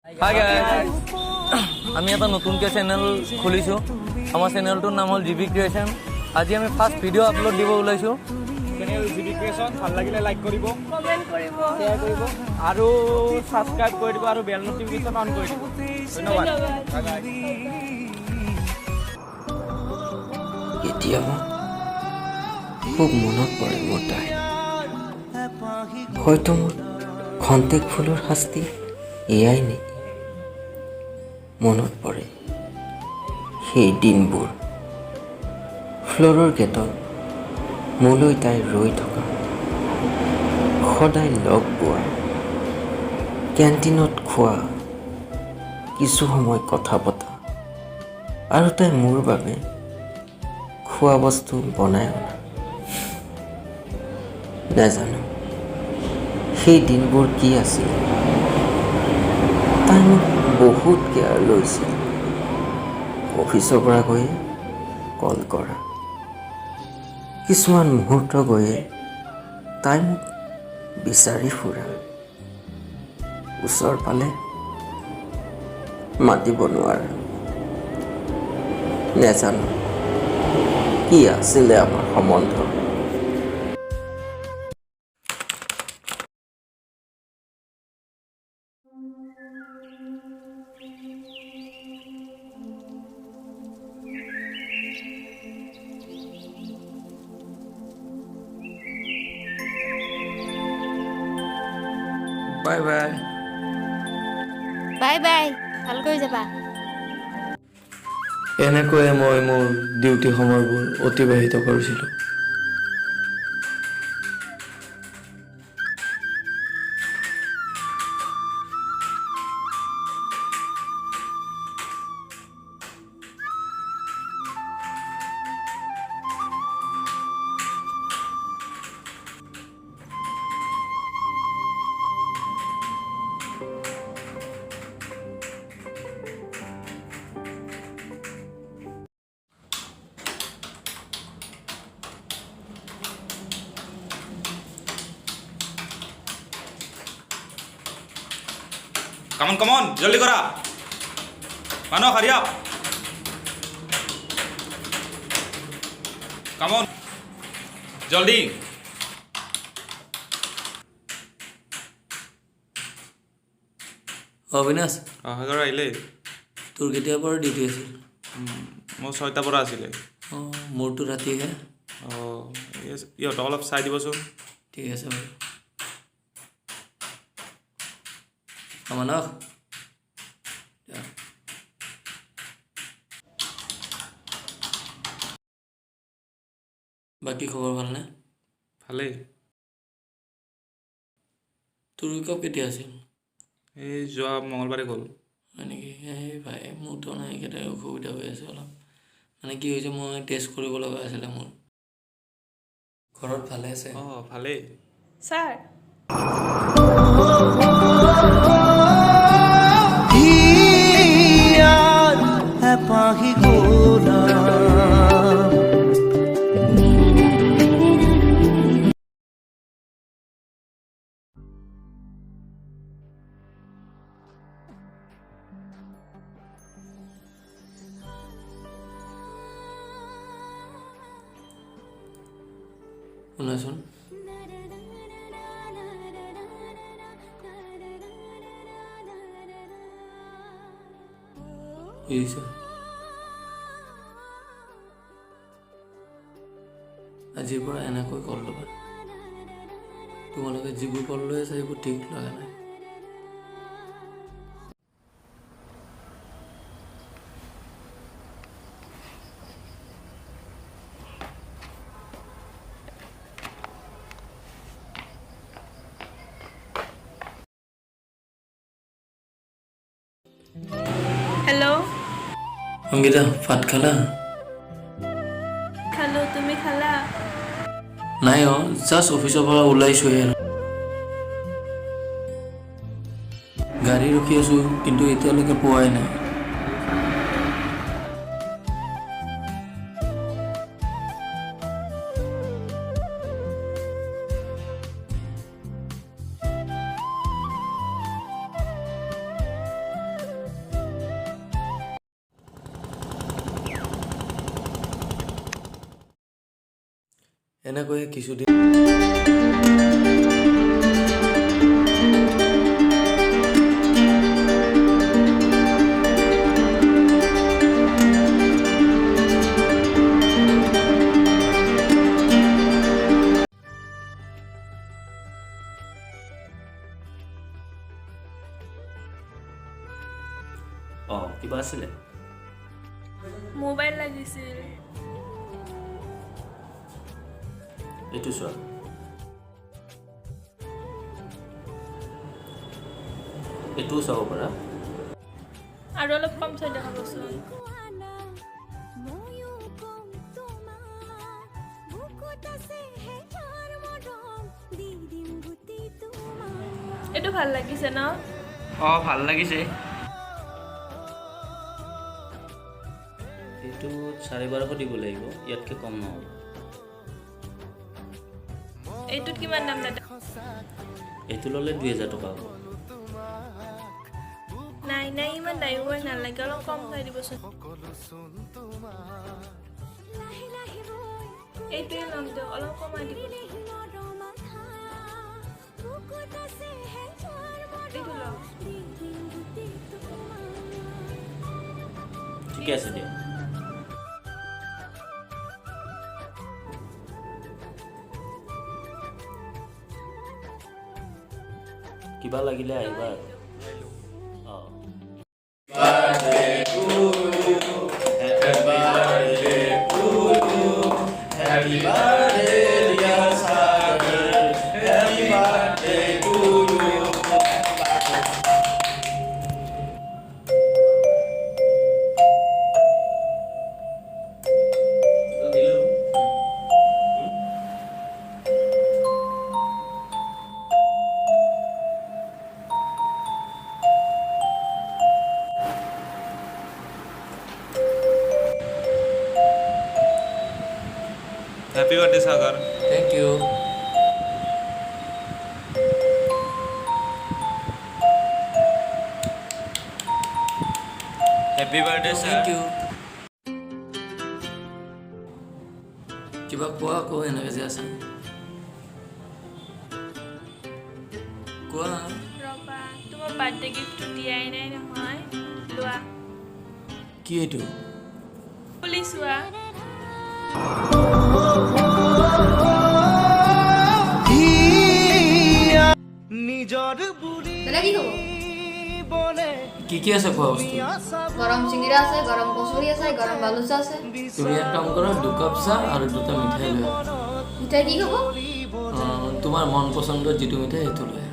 Hi guys আমি এটা নতুনকৈ চেনেল খুলিছোঁ আমাৰ চেনেলটোৰ নাম হ'ল জিবি ক্ৰিয়েশ্যন আজি আমি ফাৰ্ষ্ট ভিডিঅ' আপলোড দিব ওলাইছোঁ চেনেল জিবি ক্ৰিয়েশ্যন ভাল লাগিলে লাইক কৰিব কমেন্ট কৰিব শ্বেয়াৰ কৰিব আৰু সাবস্ক্ৰাইব কৰি দিব আৰু বেল নটিফিকেশ্যন অন কৰি দিব ধন্যবাদ কেতিয়াবা খুব মনত পৰে মোৰ তাই হয়তো মোৰ খন্তেক ফুলৰ শাস্তি এয়াই নেকি মনত পৰে সেই দিনবোৰ ফ্ল'ৰৰ গেটত মোলৈ তাই ৰৈ থকা সদায় লগ পোৱা কেণ্টিনত খোৱা কিছু সময় কথা পতা আৰু তাই মোৰ বাবে খোৱা বস্তু বনাই অনা নাজানো সেই দিনবোৰ কি আছিল তাই মোক বহুত কেয়াৰ লৈছিল অফিচৰ পৰা গৈয়ে কল কৰা কিছুমান মুহূৰ্ত গৈয়ে তাই মোক বিচাৰি ফুৰা ওচৰ পালে মাতিব নোৱাৰা নেজানো কি আছিলে আমাৰ সম্বন্ধ বাই বাই বাই বাই ভালকৈ যাবা এনেকৈয়ে মই মোৰ ডিউটি সময়বোৰ অতিবাহিত কৰিছিলোঁ Come on, जल्दी करा मानो हरी आप Come on, जल्दी অবিনাশ আগৰ আহিলে তোৰ কেতিয়াৰ পৰা ডিউটি আছিল মোৰ 6টা পৰা আছিলে অঁ মোৰতো ৰাতিহে ইহঁতক অলপ চাই দিবচোন ঠিক আছে বাৰু আমানক বাকী খবৰ ভালনে ভালেই তোৰ উইকআপ কেতিয়া আছিল এই যোৱা মঙলবাৰে গ'ল হয় নেকি এই ভাই মোৰতো নাই এইকেইটাই অসুবিধা হৈ আছে অলপ মানে কি হৈছে মই টেষ্ট কৰিব লগা আছিলে মোৰ ঘৰত ভালে আছে অঁ ভালেই স্যাৰ শুনাচোন বুজিছা আজিৰ পৰা এনেকৈ কল ল'বা তোমালোকে যিবোৰ কল লৈ আছে সেইবোৰ ঠিক লগা নাই हेलो অংগীতা ভাত খালা খালো তুমি খালা নাই অঁ জাষ্ট অফিচৰ পৰা ওলাইছোঁহে আৰু গাড়ী ৰখি আছোঁ কিন্তু এতিয়ালৈকে পোৱাই নাই এনেকৈয়ে কিছুদিন কিবা আছিলে? মোবাইল লাগিছিল। এইটো চোৱা। এইটোও চাব পাৰা। আৰু অলপ কম চাই দেখাবচোন। এইটো ভাল লাগিছে ন? ভাল লাগিছে। এইটো 1250 দিব লাগিব, ইয়াতকৈ কম নহ'ব। এইটোত কিমান দাম দাদা? এইটো ল'লে 2000 টকা হ'ব। নাই নাই, ইমান দায়ী নালাগে, অলপ কম চাই দিবচোন। এইটোৱে ল'ম দিয়ক, অলপ কমাই দিব। এইটো লওক। ঠিকে আছে দিয়া। কিবা লাগিলে আহিবা আৰু। Happy birthday Sagar. Thank you. Happy birthday thank sir. You. কিবা কোৱা আকৌ এনেকৈ যে আছে কোৱা। ৰবা, তোমাৰ বাৰ্থডে গিফ্টটো দিয়াই নাই নহয়। লোৱা, কি এইটো? খুলি চোৱা। দাদা কি খাব? কি কি আছে খোৱা বস্তু? গৰম চিঙিৰা আছে, গৰম কচুৰি আছে, গৰম বালুচা আছে। তুমি এক কাম কৰা, 2 কাপ চাহ আৰু 2টা মিঠাই লৈ আহা। মিঠাই কি খাব? তোমাৰ মন পচন্দৰ যিটো মিঠাই সেইটো লৈ আহা।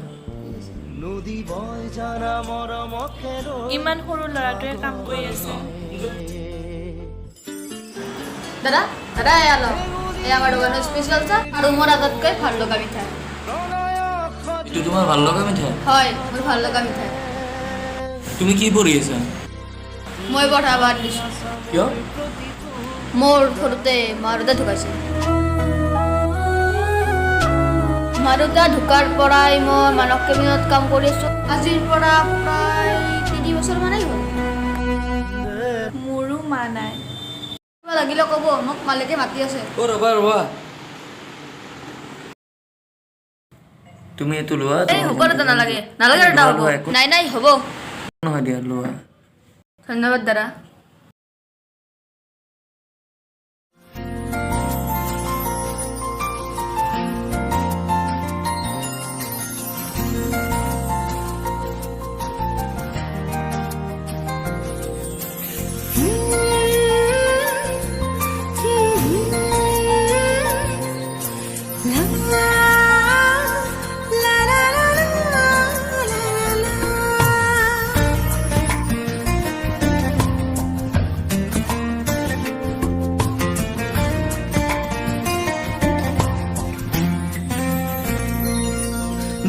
ইমান সৰু ল'ৰাটোৱে কাম কৰি আছে। দাদা দাদা এয়া লওক, এয়া আমাৰ দোকানৰ স্পেচিয়েল চাহ আৰু মোৰ আটাইতকৈ ভাল লগা মিঠাই। এইটো তোমাৰ ভাল লগা মিঠাই? হয়, মোৰ ভাল লগা মিঠাই। তুমি কি পঢ়ি আছা? মই পঢ়া বাদ দিছোঁ। কিয়? মোৰ সৰুতে মা দেউতা ঢুকাইছিল। মা দেউতা ঢুকাৰ পৰাই মই মানৱ কেবিনত কাম কৰি আছোঁ। আজিৰ পৰা প্ৰায় 3 বছৰ মানেই হ'ল। মোৰো মা নাই। কিবা লাগিলে ক'ব, মোক মালিকে মাতি আছে। ৰ'বা ৰ'বা, তুমি এইটো লোৱা। এই শুকৰ এটা নালাগে, নালাগে দাদা হ'ব। নাই নাই হ'ব। নহয় দিয়া, লোৱা। ধন্যবাদ দাদা।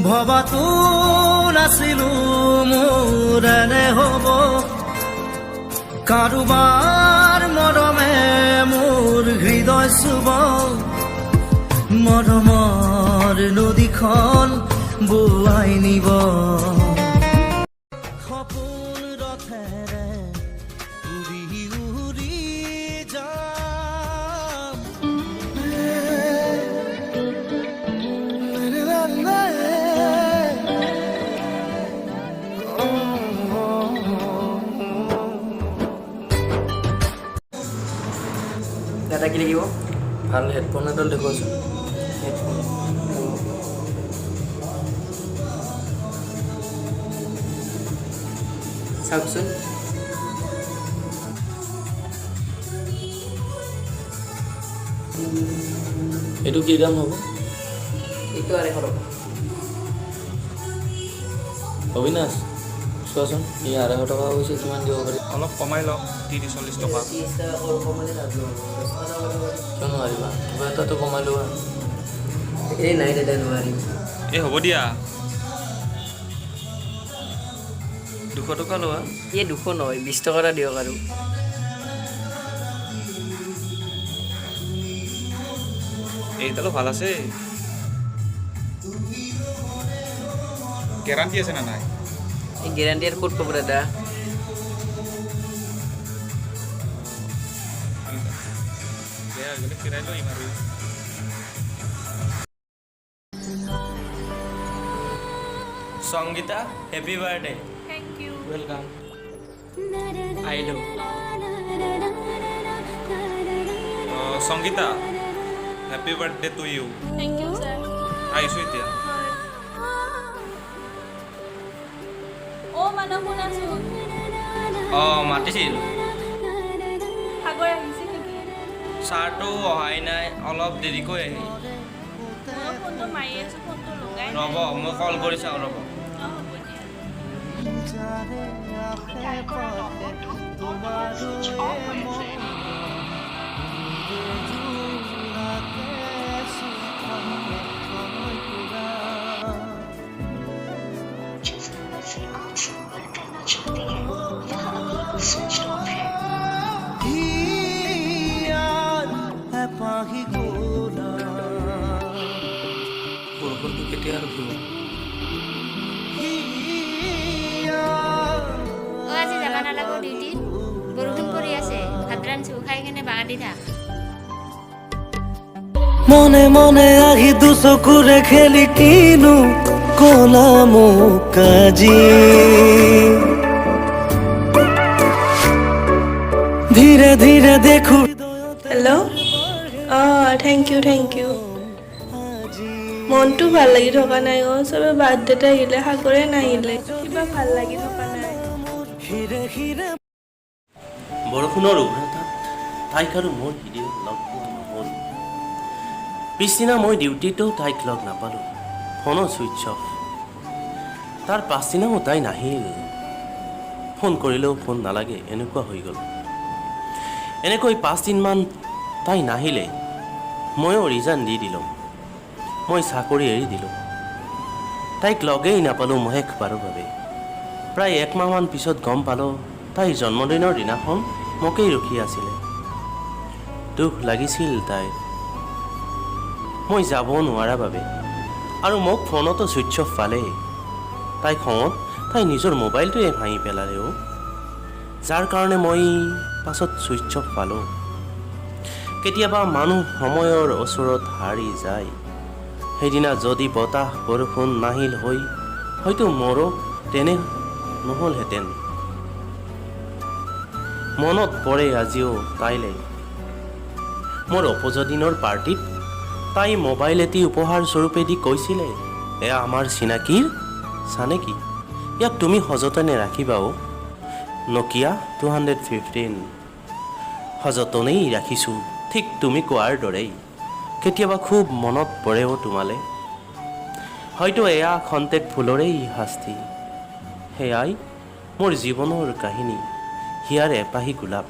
ভবাতো নাছিলো মোৰ এনে হ'ব, কাৰোবাৰ মৰমে মোৰ হৃদয় চুব, মৰমৰ নদীখন বোৱাই নিব। সপোন ৰথেৰে উৰি উৰি যাম। দাদা কি লাগিব ভাল হেডফোন এডাল দেখুৱাচোন। চাওকচোন এইটো কি দাম হ'ব? এইটো 250 টকা অবিনাশ চোৱাচোন, ই 250 টকা হৈছে, কিমান দিব পাৰি? অলপ কমাই লওক 30-40 টকা। কিয় নোৱাৰিবা? কিবা এটাতো কমাই লোৱা। এই নাই দাদা নোৱাৰিম এই হ'ব দিয়া। 200 টকা লোৱা। এই 200 নহয় 20 টকা এটা দিয়ক আৰু এইডালো ভাল আছে। গেৰাণ্টি আছে না নাই? এই গ্যাৰান্টি আৰ কোড কব দাদা ফিৰাই লৈ আহিম আৰু। Sangeeta happy birthday. Thank you. Welcome. আহিলোঁ। Sangeeta happy birthday to you. Thank you sir. আহিছোঁ এতিয়া। অ' মানৱ শুনাচোন, মাতিছিল। সাগৰ আহিছে নেকি? ছাৰটো অহাই নাই, অলপ দেৰিকৈ আহি। ময়ো ফোনটো মাৰি আছোঁ, ফোনটো লগাই নাই। ৰ'ব মই কল কৰি চাওঁ ৰ'ব। অঁ হ'ব দিয়া। বৰষুণটো কেতিয়া ৰখিব? আজি যাব নালাগো ডিউটিত বৰষুণ পৰি আছে ভাত ৰান্ধছো খাই কেনে বাগান দি থাক মনে মনে আহি দুচকুৰে খেলি কিনো কলা মোক আজি ধীৰে ধীৰে দেখো। হেল্ল' থেংক ইউ মনটো ভাল লাগি থকা নাই চবে বাৰ্থডেতে আহিলে সাগৰে নাহিলে কিবা ভাল লাগি থকা নাই বৰষুণৰ উগ্ৰতাত তাইক আৰু মোৰ ভিডিঅ' লগ পোৱা নহ'ল। পিছদিনা মই ডিউটিতো তাইক লগ নাপালোঁ, ফোনো ছুইচ অফ। তাৰ পাছদিনাও তাই নাহিল, ফোন কৰিলেও ফোন নালাগে, এনেকুৱা হৈ গ'ল। এনেকৈ 5 দিনমান তাই নাহিলে ময়ো ৰিজাইন দি দিলোঁ। মই চাকৰি এৰি দিলোঁ, তাইক লগেই নাপালোঁ মহেশবাৰৰ বাবে। প্ৰায় 1 মাহমান পিছত গম পালোঁ তাইৰ জন্মদিনৰ দিনাখন মোকেই ৰখি আছিলে। দুখ লাগিছিল তাইৰ, মই যাব নোৱাৰা বাবে, আৰু মোক ফোনতো ছুইচ অফ পালে। তাই খঙত তাই নিজৰ মোবাইলটোৱে ভাঙি পেলালে, যাৰ কাৰণে মই পাছত ছুইচ অফ পালোঁ। কেতিয়াবা মানুহ সময়ৰ ওচৰত হাৰি যায়। সেইদিনা যদি বতাহ বৰষুণ নাহিল হৈ হয়তো মোৰো তেনে নহ'লহেঁতেন। মনত পৰে আজিও তাইলৈ। মোৰ অপজদিনৰ পাৰ্টিত তাই মোবাইল এটি উপহাৰ স্বৰূপে দি কৈছিলে, এয়া আমাৰ চিনাকিৰ চানেকি, ইয়াক তুমি সযতনে ৰাখিবা। নকিয়া 215 সযতনেই ৰাখিছোঁ, ঠিক তুমি কোৱাৰ দৰেই। কেতিয়াবা খুব মনত পৰেও তোমালে, হয়তো এয়া খন্তেক ফুলৰেই শাস্তি। সেয়াই মোৰ জীৱনৰ কাহিনী, হিয়াৰ এপাহি গোলাপ।